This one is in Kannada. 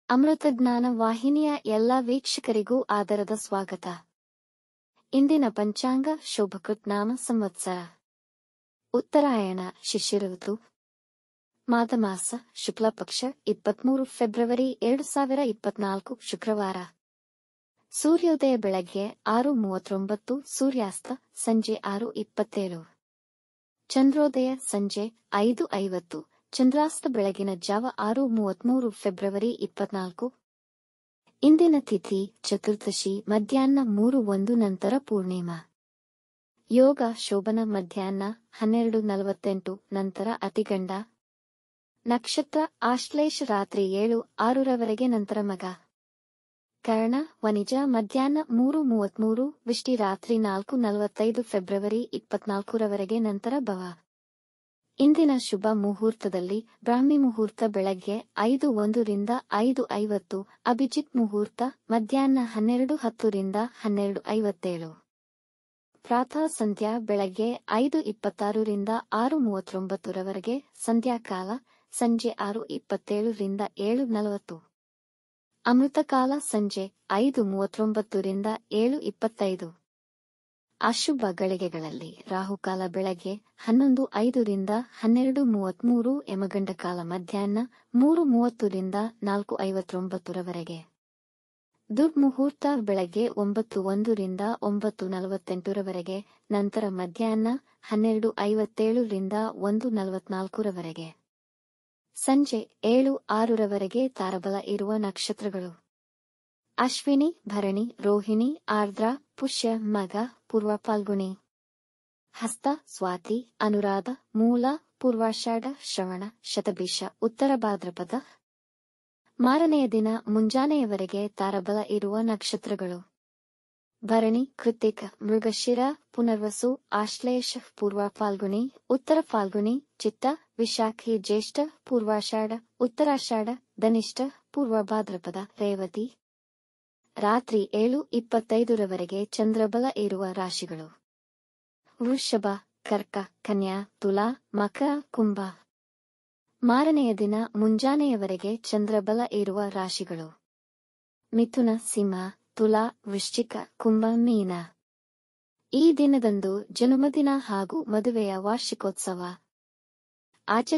ಅಮೃತಜ್ಞಾನ ವಾಹಿನಿಯ ಎಲ್ಲ ವೀಕ್ಷಕರಿಗೂ ಆದರದ ಸ್ವಾಗತ. ಇಂದಿನ ಪಂಚಾಂಗ ಶೋಭಕೃತ್ ನಾಮ ಸಂವತ್ಸರ ಉತ್ತರಾಯಣ ಶಿಶಿರ ಋತು ಮಾಘಮಾಸ ಶುಕ್ಲಪಕ್ಷ 23 ಫೆಬ್ರವರಿ 2024 ಶುಕ್ರವಾರ. ಸೂರ್ಯೋದಯ ಬೆಳಗ್ಗೆ 6:39, ಸೂರ್ಯಾಸ್ತ ಸಂಜೆ 6:27. ಚಂದ್ರೋದಯ ಸಂಜೆ 5:50, ಚಂದ್ರಾಸ್ತ ಬೆಳಗಿನ ಜಾವ 6:33 ಫೆಬ್ರವರಿ 24. ಇಂದಿನ ತಿಥಿ ಚತುರ್ದಶಿ ಮಧ್ಯಾಹ್ನ 3:01 ನಂತರ ಪೂರ್ಣಿಮಾ. ಯೋಗ ಶೋಭನ ಮಧ್ಯಾಹ್ನ 12:48 ನಂತರ ಅತಿಗಂಡ. ನಕ್ಷತ್ರ ಆಶ್ಲೇಷ ರಾತ್ರಿ 7:06 ನಂತರ ಮಗ. ಕರ್ಣ ವನಿಜ ಮಧ್ಯಾಹ್ನ 3:33, ವಿಷ್ಟಿ ರಾತ್ರಿ 4:45 ಫೆಬ್ರವರಿ 24 ನಂತರ ಭವ. ಇಂದಿನ ಶುಭ ಮುಹೂರ್ತದಲ್ಲಿ ಬ್ರಾಹ್ಮಿ ಮುಹೂರ್ತ ಬೆಳಗ್ಗೆ 5:01 ರಿಂದ 5:50, ಅಭಿಜಿತ್ ಮುಹೂರ್ತ ಮಧ್ಯಾಹ್ನ 12:10 ರಿಂದ 12:57. ಪ್ರಾತಃ ಸಂಧ್ಯಾ ಬೆಳಗ್ಗೆ 5:26 ರಿಂದ 6:39 ಸಂಧ್ಯಾಕಾಲ ಸಂಜೆ 6:27 ರಿಂದ 7:40. ಅಮೃತಕಾಲ ಸಂಜೆ 5:39 ರಿಂದ 7:25. ಅಶುಭ ಗಳಿಗೆಗಳಲ್ಲಿ ರಾಹುಕಾಲ ಬೆಳಗ್ಗೆ 11:05 ರಿಂದ 12:33, ಯಮಗಂಡಕಾಲ ಮಧ್ಯಾಹ್ನ 3:30 ರಿಂದ 4:59. ದುರ್ಮುಹೂರ್ತ ಬೆಳಗ್ಗೆ 9:01 ರಿಂದ 9:48, ನಂತರ ಮಧ್ಯಾಹ್ನ 12:57 ರಿಂದ 1:44. ಸಂಜೆ 7:06 ತಾರಬಲ ಇರುವ ನಕ್ಷತ್ರಗಳು: ಅಶ್ವಿನಿ, ಭರಣಿ, ರೋಹಿಣಿ, ಆರ್ದ್ರ, ಪುಷ್ಯ, ಮಗ, ಪೂರ್ವ ಫಾಲ್ಗುಣಿ. ಹಸ್ತ, ಸ್ವಾತಿ, ಅನುರಾಧ, ಮೂಲ, ಪೂರ್ವಾಷಾಢ, ಶ್ರವಣ, ಶತಭಿಷ, ಉತ್ತರ ಭಾದ್ರಪದ. ಮಾರನೆಯ ದಿನ ಮುಂಜಾನೆಯವರೆಗೆ ತಾರಬಲ ಇರುವ ನಕ್ಷತ್ರಗಳು: ಭರಣಿ, ಕೃತ್ತಿಕ, ಮೃಗಶಿರ, ಪುನರ್ವಸು, ಆಶ್ಲೇಷ, ಪೂರ್ವ ಫಾಲ್ಗುಣಿ, ಉತ್ತರ ಫಾಲ್ಗುಣಿ, ಚಿತ್ತ, ವಿಶಾಖಿ, ಜ್ಯೇಷ್ಠ, ಪೂರ್ವಾಷಾಢ, ಉತ್ತರಾಷಾಢ, ಧನಿಷ್ಠ, ಪೂರ್ವ ಭಾದ್ರಪದ, ರೇವತಿ. ರಾತ್ರಿ 7:25 ಚಂದ್ರಬಲ ಇರುವ ರಾಶಿಗಳು: ವೃಷಭ, ಕರ್ಕ, ಕನ್ಯಾ, ತುಲಾ, ಮಕರ, ಕುಂಭ. ಮಾರನೆಯ ದಿನ ಮುಂಜಾನೆಯವರೆಗೆ ಚಂದ್ರಬಲ ಇರುವ ರಾಶಿಗಳು: ಮಿಥುನ, ಸಿಂಹ, ತುಲಾ, ವೃಶ್ಚಿಕ, ಕುಂಭ, ಮೀನ. ಈ ದಿನದಂದು ಜನ್ಮದಿನ ಹಾಗೂ ಮದುವೆಯ ವಾರ್ಷಿಕೋತ್ಸವ